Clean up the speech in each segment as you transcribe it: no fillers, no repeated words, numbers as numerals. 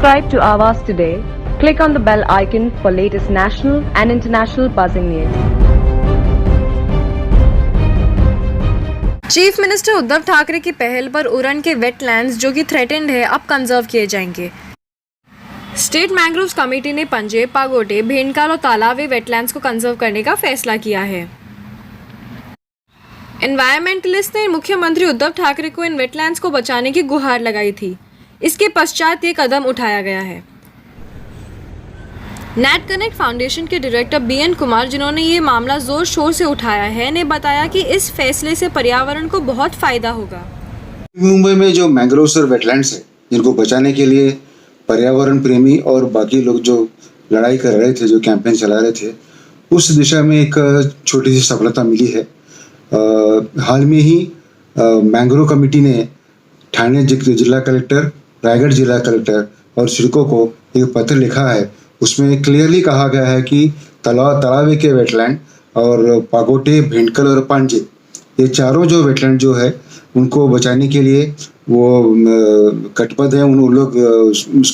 Subscribe to Awaaz today. Click on the bell icon for latest national and international buzzing news. Chief minister Uddhav Thackeray की पहल पर उरण के wetlands जो कि threatened है अब कंजर्व किए जाएंगे। स्टेट मैंग्रोव्स कमेटी ने पंजे, पागोटे, भेंडकाल और तालाबे वेटलैंड्स को कंजर्व करने का फैसला किया है। एनवायरमेंटलिस्ट ने मुख्यमंत्री उद्धव ठाकरे को इन वेटलैंड्स को बचाने की गुहार लगाई थी। इसके पश्चात ये कदम उठाया गया है। नेट कनेक्ट फाउंडेशन के डायरेक्टर बीएन कुमार, जिन्होंने ये मामला जोर शोर से उठाया है, ने बताया कि इस फैसले से पर्यावरण को बहुत फायदा होगा। मुंबई में जो मैंग्रोव्स और वेटलैंड्स है, जिनको बचाने के लिए पर्यावरण प्रेमी और बाकी लोग जो लड़ाई कर रहे थे, जो कैंपेन चला रहे थे, उस दिशा में एक छोटी सी सफलता मिली है। हाल में ही मैंग्रोव कमेटी ने ठाणे जिला कलेक्टर, रायगढ़ जिला कलेक्टर और सिडको को एक पत्र लिखा है। उसमें क्लियरली कहा गया है कि तालाबे के वेटलैंड और पागोटे, भेंडकल और पांजे, ये चारों जो वेटलैंड जो है उनको बचाने के लिए वो कटिबद्ध है। उन लोग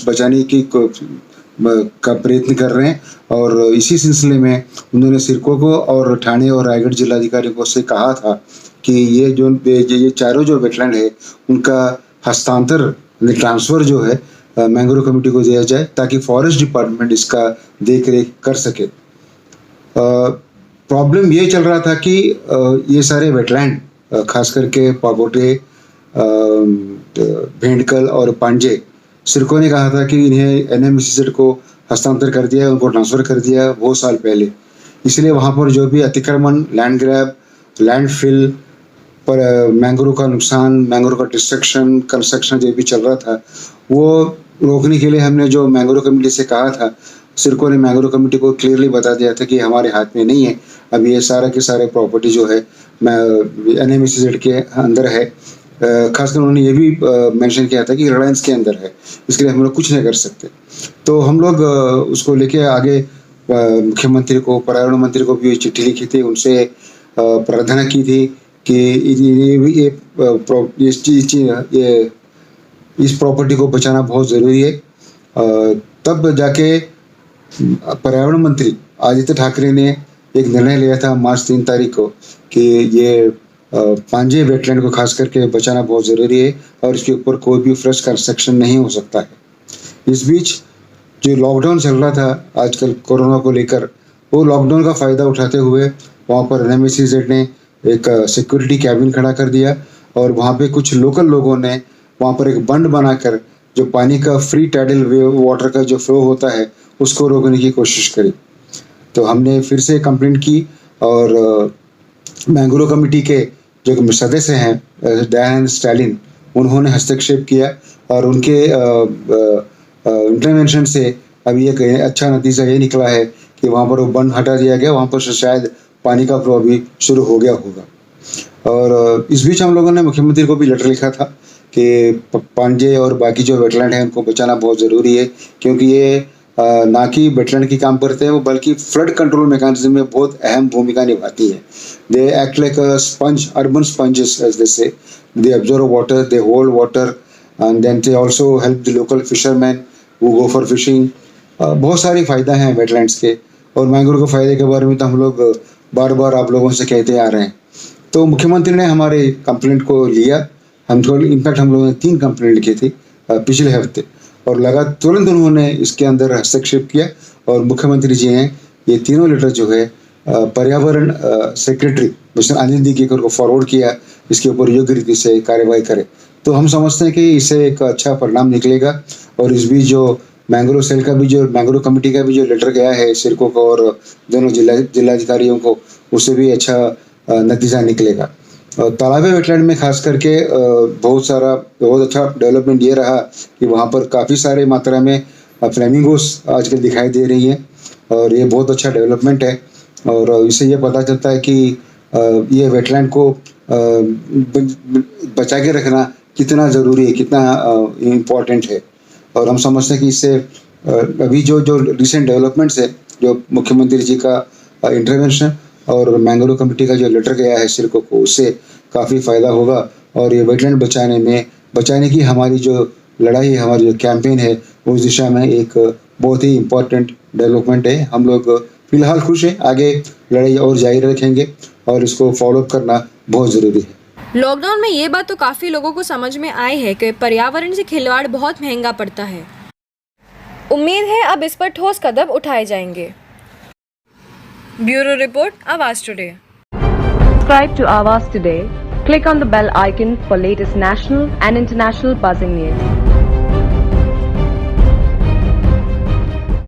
बचाने की का प्रयत्न कर रहे हैं और इसी सिलसिले में उन्होंने सिडको को और ठाणे और रायगढ़ जिलाधिकारी को से कहा था कि ये चारों जो वेटलैंड है उनका हस्तांतर, ट्रांसफ़र जो है मैंग्रोव कमेटी को दिया जाए, ताकि फॉरेस्ट डिपार्टमेंट इसका देख रेख कर सके। प्रॉब्लम ये चल रहा था कि ये सारे वेटलैंड, खास करके पागोटे, भेंडकल और पांजे, सिडको ने कहा था कि इन्हें एनएमसीजेड को हस्तांतर कर दिया है, उनको ट्रांसफ़र कर दिया है बहुत साल पहले। इसलिए वहाँ पर जो भी अतिक्रमण, लैंड ग्रैब, लैंड फिल पर मैंग्रोव का नुकसान, मैंग्रोव का डिस्ट्रक्शन, कंस्ट्रक्शन जो भी चल रहा था, वो रोकने के लिए हमने जो मैंग्रोव कमेटी से कहा था, सिडको ने मैंग्रोव कमेटी को क्लियरली बता दिया था कि हमारे हाथ में नहीं है। अब ये सारा के सारे प्रॉपर्टी जो है एनएमसीजेड के अंदर है। खासकर उन्होंने ये भी मेंशन किया था कि रिलायंस के अंदर है, इसके लिए हम लोग कुछ नहीं कर सकते। तो हम लोग उसको लेके आगे मुख्यमंत्री को, पर्यावरण मंत्री को भी चिट्ठी लिखी थी, उनसे प्रार्थना की थी कि इस प्रॉपर्टी को बचाना बहुत ज़रूरी है। तब जाके पर्यावरण मंत्री आदित्य ठाकरे ने एक निर्णय लिया था मार्च 3 तारीख को कि ये पांजे वेटलैंड को खास करके बचाना बहुत ज़रूरी है और इसके ऊपर कोई भी फ्रेश कंस्ट्रक्शन नहीं हो सकता है। इस बीच जो लॉकडाउन चल रहा था आजकल कोरोना को लेकर, वो लॉकडाउन का फ़ायदा उठाते हुए वहाँ पर एनएमसीजेड ने एक सिक्योरिटी कैबिन खड़ा कर दिया और वहाँ पे कुछ लोकल लोगों ने वहाँ पर एक बंद बनाकर जो पानी का फ्री टाइडल वाटर का जो फ्लो होता है उसको रोकने की कोशिश करी। तो हमने फिर से कंप्लेंट की और मैंग्रोव कमेटी के जो सदस्य हैं दयानंद स्टालिन, उन्होंने हस्तक्षेप किया और उनके इंटरवेंशन से अभी एक अच्छा नतीजा ये निकला है कि वहाँ पर वो बंद हटा दिया गया, वहाँ पर से शायद पानी का फ्लो अभी शुरू हो गया होगा। और इस बीच हम लोगों ने मुख्यमंत्री को भी लेटर लिखा था कि पांजे और बाकी जो वेटलैंड है उनको बचाना बहुत ज़रूरी है, क्योंकि ये ना कि वेटलैंड की काम करते हैं, वो बल्कि फ्लड कंट्रोल मैकेनिज्म में बहुत अहम भूमिका निभाती है। They act like a sponge, urban sponges as they say. They observe water, they hold water and then they also help the local fisherman who go for fishing. बहुत सारे फ़ायदा हैं वेटलैंड्स के, और मैंग्रोव के फ़ायदे के बारे में तो हम लोग बार बार आप लोगों से कहते आ रहे हैं। तो मुख्यमंत्री ने हमारे कंप्लेंट को लिया। इनफैक्ट हम लोगों ने 3 कंप्लेंट लिखी थी पिछले हफ्ते, और लगा तुरंत उन्होंने इसके अंदर हस्तक्षेप किया और मुख्यमंत्री जी ने ये तीनों लेटर जो है पर्यावरण सेक्रेटरी मिस्टर अनिल दीकेकर को फॉरवर्ड किया, इसके ऊपर योग्य रीति से कार्यवाही करे। तो हम समझते हैं कि इससे एक अच्छा परिणाम निकलेगा। और इस बीच जो मैंग्रोव सेल का भी, जो मैंग्रोव कमेटी का भी जो लेटर गया है सिडको को और दोनों जिलाधिकारियों को, उससे भी अच्छा नतीजा निकलेगा। तालाबे वेटलैंड में खास करके बहुत अच्छा डेवलपमेंट ये रहा कि वहाँ पर काफ़ी सारे मात्रा में फ्लेमिंगोस आजकल दिखाई दे रही हैं और ये बहुत अच्छा डेवलपमेंट है। और इससे ये पता चलता है कि ये वेटलैंड को बचा के रखना कितना ज़रूरी है, कितना इम्पोर्टेंट है। और हम समझते हैं कि इससे अभी जो रिसेंट डेवलपमेंट्स है, जो मुख्यमंत्री जी का इंटरवेंशन और मैंग्रोव कमेटी का जो लेटर गया है सिडको को, उससे काफ़ी फ़ायदा होगा और ये वेटलैंड बचाने की हमारी जो लड़ाई है, हमारी जो कैंपेन है, उस दिशा में एक बहुत ही इम्पोर्टेंट डेवलपमेंट है। हम लोग फिलहाल खुश हैं, आगे लड़ाई और जारी रखेंगे और इसको फॉलो करना बहुत ज़रूरी है। लॉकडाउन में ये बात तो काफ़ी लोगों को समझ में आई है कि पर्यावरण से खिलवाड़ बहुत महंगा पड़ता है। उम्मीद है अब इस पर ठोस कदम उठाए जाएंगे। ब्यूरो रिपोर्ट, आवाज़ today. Subscribe to Awaaz today. Click on the bell icon for latest national and international buzzing news.